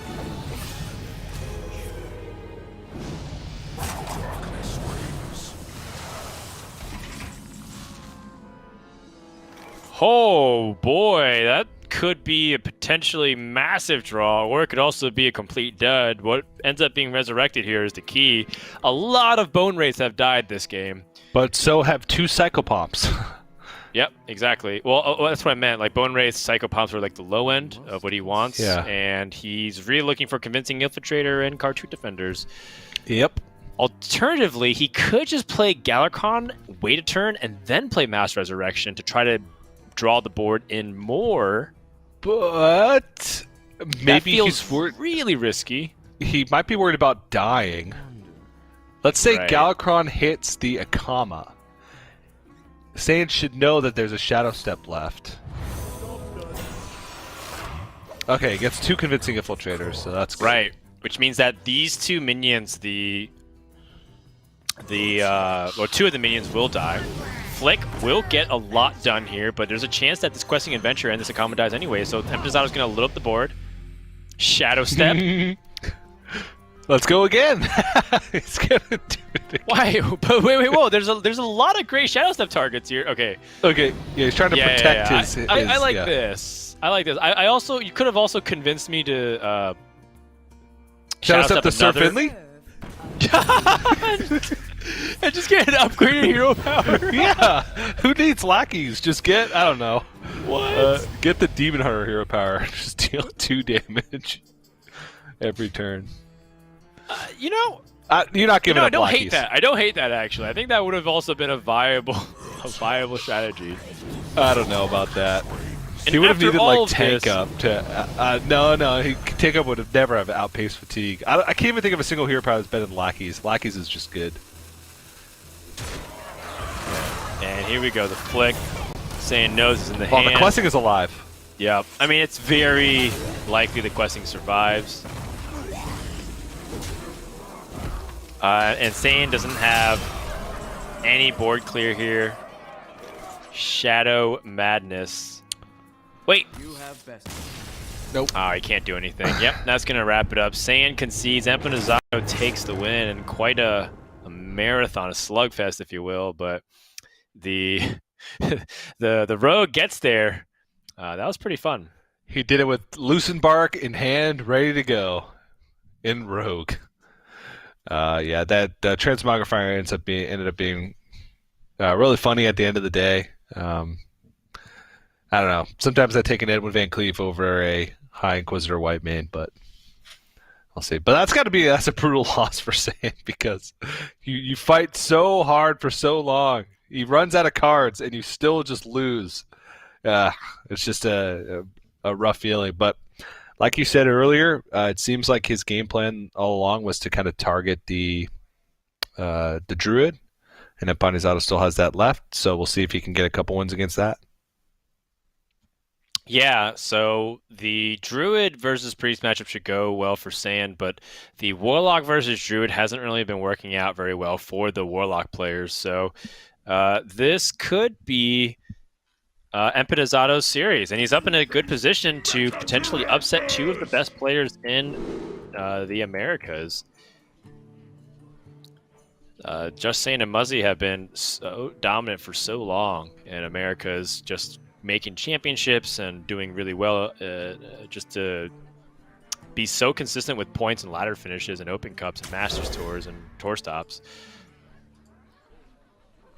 Oh boy, that could be a potentially massive draw, or it could also be a complete dud. What ends up being resurrected here is the key. A lot of bone rates have died this game.
But so have 2 Psychopomps.
Yep, exactly. Well, that's what I meant. Like, Bone Wraith's Psychopomps are like the low end of what he wants.
Yeah.
And he's really looking for Convincing Infiltrator and Cartridge Defenders.
Yep.
Alternatively, he could just play Galakrond, wait a turn, and then play Mass Resurrection to try to draw the board in more.
But maybe
feels
he's worried.
really risky.
He might be worried about dying. Let's say
Right.
Galakrond hits the Akama. Saiyan should know that there's a Shadow Step left. Okay, he gets 2 Convincing Infiltrators, so that's good.
Right. Which means that these 2 minions, two of the minions will die. Flick will get a lot done here, but there's a chance that this Questing Adventure and this Akama dies anyway, so Empanizado is going to load up the board. Shadow Step.
Let's go again. He's gonna do it again.
Why? But wait, whoa! There's a lot of great Shadow Step targets here. Okay.
Okay, yeah, he's trying to protect his.
I like
yeah.
this. I like this. I also, you could have also convinced me to
Shadow Step the Sir
another-
Finley?
and just get an upgraded hero power.
Yeah. Who needs lackeys? Just get, I don't know.
What?
Get the Demon Hunter hero power. Just deal 2 damage every turn.
You know,
You're not giving
I
up
don't
lackeys.
hate that. I don't hate that actually. I think that would have also been a viable strategy.
I don't know about that.
And
He would have
after
needed
all
like
of
tank
this-
up to. No, tank up would have never have outpaced fatigue. I can't even think of a single hero power that's better than lackeys. Lackeys is just good.
And here we go. The Flick, saying nose is in the
Well,
hand.
the questing is alive.
Yep. I mean, it's very likely the Questing survives. And Saiyan doesn't have any board clear here. Shadow Madness. Wait.
You have best.
Nope.
Oh, he can't do anything. Yep, that's going to wrap it up. Saiyan concedes. Empanizado takes the win, and quite a marathon, a slugfest, if you will. But the the rogue gets there. That was pretty fun.
He did it with loosened bark in hand, ready to go. In Rogue. Yeah, that transmogrifier ended up being really funny at the end of the day. I don't know. Sometimes I take an Edwin Van Cleef over a High Inquisitor White Mane, but I'll see. But that's a brutal loss for Saiyan because you fight so hard for so long. He runs out of cards and you still just lose. It's just a rough feeling. But like you said earlier, it seems like his game plan all along was to kind of target the Druid, and Empanizado still has that left. So we'll see if he can get a couple wins against that.
Yeah, so the Druid versus Priest matchup should go well for Saiyan, but the Warlock versus Druid hasn't really been working out very well for the Warlock players. So this could be Empanizado's series, and he's up in a good position to potentially upset two of the best players in the Americas. justsaiyan and Muzzy have been so dominant for so long in Americas, just making championships and doing really well, just to be so consistent with points and ladder finishes and Open Cups and Masters Tours and Tour Stops.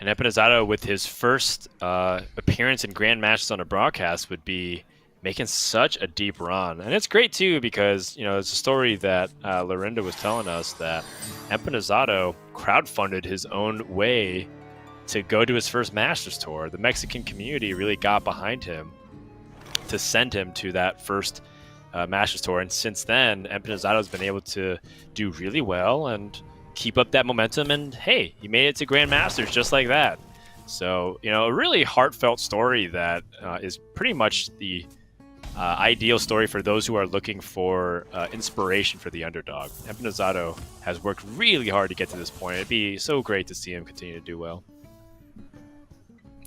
And Empanizado, with his first appearance in Grandmasters on a broadcast, would be making such a deep run. And it's great, too, because, you know, it's a story that Lorinda was telling us that Empanizado crowdfunded his own way to go to his first Masters Tour. The Mexican community really got behind him to send him to that first Masters Tour. And since then, Empanizado's been able to do really well and keep up that momentum, and hey, he made it to Grandmasters just like that. So, you know, a really heartfelt story that is pretty much the ideal story for those who are looking for inspiration for the underdog. Empanizado has worked really hard to get to this point. It'd be so great to see him continue to do well.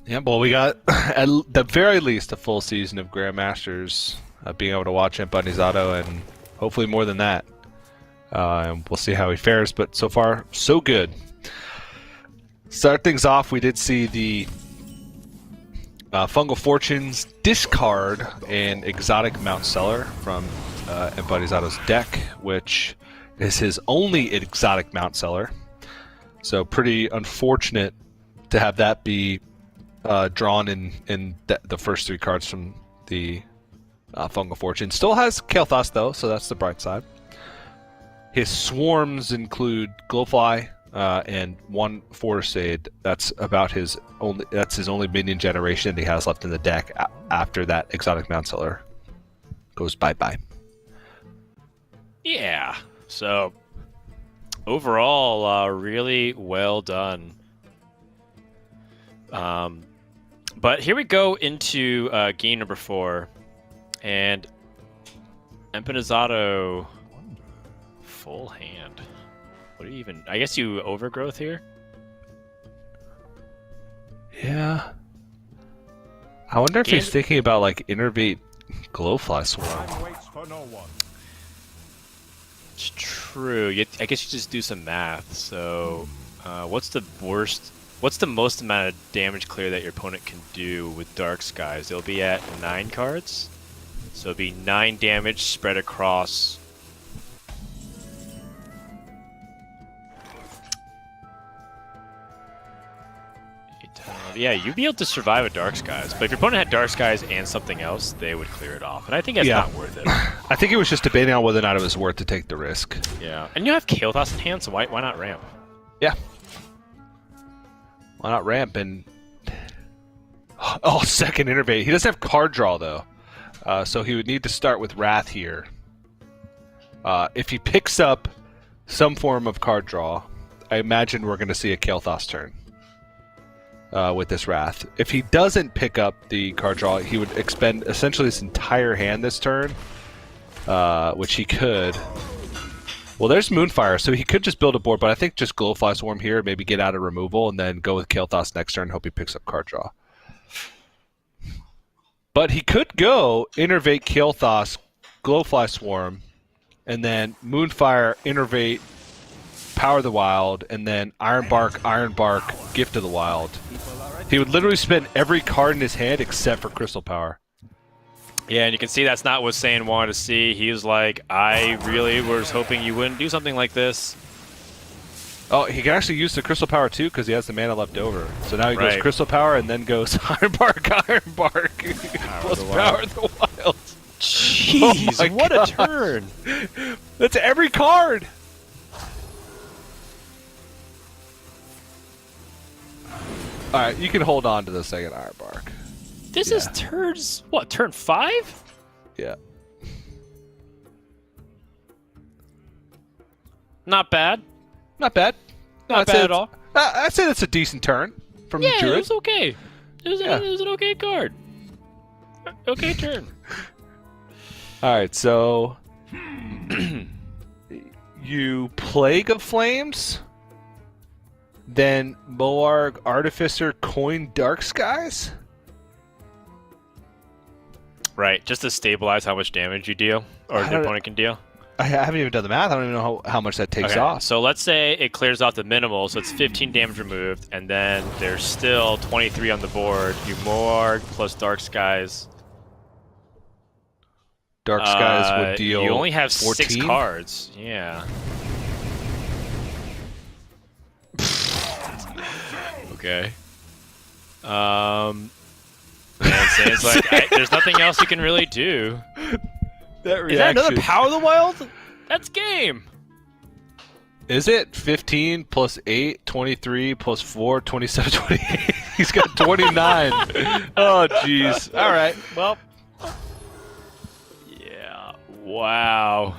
Yeah, well, we got at the very least a full season of Grandmasters, being able to watch Empanizado, and hopefully more than that. And we'll see how he fares, but so far, so good. Start things off, we did see the Fungal Fortunes discard an exotic Mount Seller from Empanizado's deck, which is his only exotic Mount Seller. So pretty unfortunate to have that be drawn in the first three cards from the Fungal Fortune. Still has Kael'thas though, so that's the bright side. His swarms include Glowfly and one Fortisade. That's his only minion generation that he has left in the deck after that exotic Mount Seller goes bye-bye.
Yeah, so overall, really well done. But here we go into game number 4, and Empanizado full hand. What do you even? I guess you overgrowth here.
Yeah. I wonder if he's thinking about like Innervate Glowfly Swarm.
It's true. I guess you just do some math. So, what's the most amount of damage clear that your opponent can do with Dark Skies? It'll be at 9 cards. So it'll be 9 damage spread across. Yeah, you'd be able to survive a Dark Skies, but if your opponent had Dark Skies and something else, they would clear it off. And I think that's not worth it.
I think it was just debating on whether or not it was worth to take the risk.
Yeah, and you have Kael'thas in hand, so why not ramp?
Yeah. Why not ramp? And second Innervate. He doesn't have card draw though, so he would need to start with Wrath here. If he picks up some form of card draw, I imagine we're going to see a Kael'thas turn. With this Wrath. If he doesn't pick up the card draw, he would expend essentially his entire hand this turn, which he could. Well, there's Moonfire, so he could just build a board, but I think just Glowfly Swarm here, maybe get out of removal, and then go with Kael'thas next turn, hope he picks up card draw. But he could go Innervate Kael'thas, Glowfly Swarm, and then Moonfire, Innervate, Power of the Wild, and then Iron Bark, Gift of the Wild. He would literally spend every card in his hand except for Crystal Power.
Yeah, and you can see that's not what Saiyan wanted to see. He was like, I really was hoping you wouldn't do something like this.
Oh, he can actually use the Crystal Power too because he has the mana left over. So now he goes Crystal Power and then goes Iron Bark, plus Power of the Wild.
Jeez,
oh
what
gosh.
a turn.
That's every card. All right, you can hold on to the second Iron Bark.
This is turn 5?
Yeah.
Not bad.
Not bad.
Not bad at all.
I'd say that's a decent turn from the Druid.
Yeah, it was okay. It was an okay card. Okay turn.
All right, so you Plague of Flames, then Moarg Artificer Coin Dark Skies?
Right, just to stabilize how much damage you deal, or the opponent can deal.
I haven't even done the math. I don't even know how much that takes off.
So let's say it clears off the minimal, so it's 15 damage removed, and then there's still 23 on the board. You Moarg plus Dark Skies.
Dark Skies would deal.
You only have
14?
6 cards. Yeah. Okay. Man, Saiyans like, there's nothing else you can really do. Is that another Power of the Wild? That's game.
Is it 15 plus 8, 23 plus 4, 27, 28? He's got 29. Oh, jeez. All right. Well.
Yeah. Wow.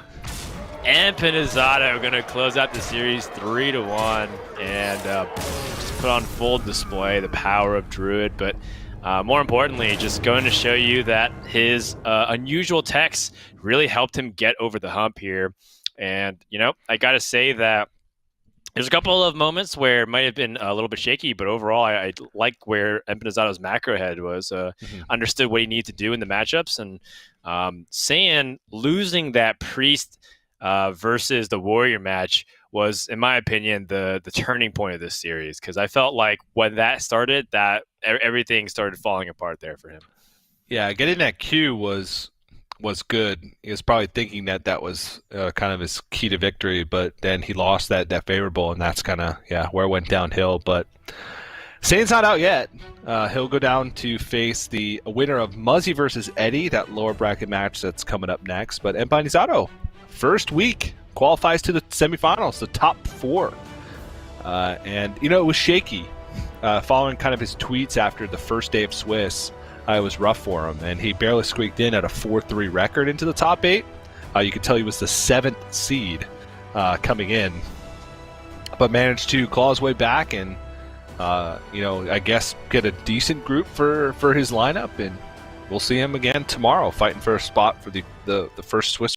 Empanizado going to close out the series 3-1 and just put on full display the power of Druid, but more importantly, just going to show you that his unusual techs really helped him get over the hump here. And, you know, I got to say that there's a couple of moments where it might have been a little bit shaky, but overall, I like where Empanizado's macro head was, understood what he needed to do in the matchups. And Saiyan losing that Priest versus the Warrior match was, in my opinion, the turning point of this series, because I felt like when that started, that everything started falling apart there for him.
Yeah, getting that Q was good. He was probably thinking that was kind of his key to victory, but then he lost that favorable, and that's kind of where it went downhill. But Saiyan's not out yet. He'll go down to face the winner of Muzzy versus Eddie, that lower bracket match that's coming up next. But Empanizado, first week, qualifies to the semifinals, the top 4. And, you know, it was shaky. Following kind of his tweets after the first day of Swiss, it was rough for him, and he barely squeaked in at a 4-3 record into the top 8. You could tell he was the 7th seed coming in, but managed to claw his way back and, you know, I guess get a decent group for his lineup, and we'll see him again tomorrow fighting for a spot for the first Swiss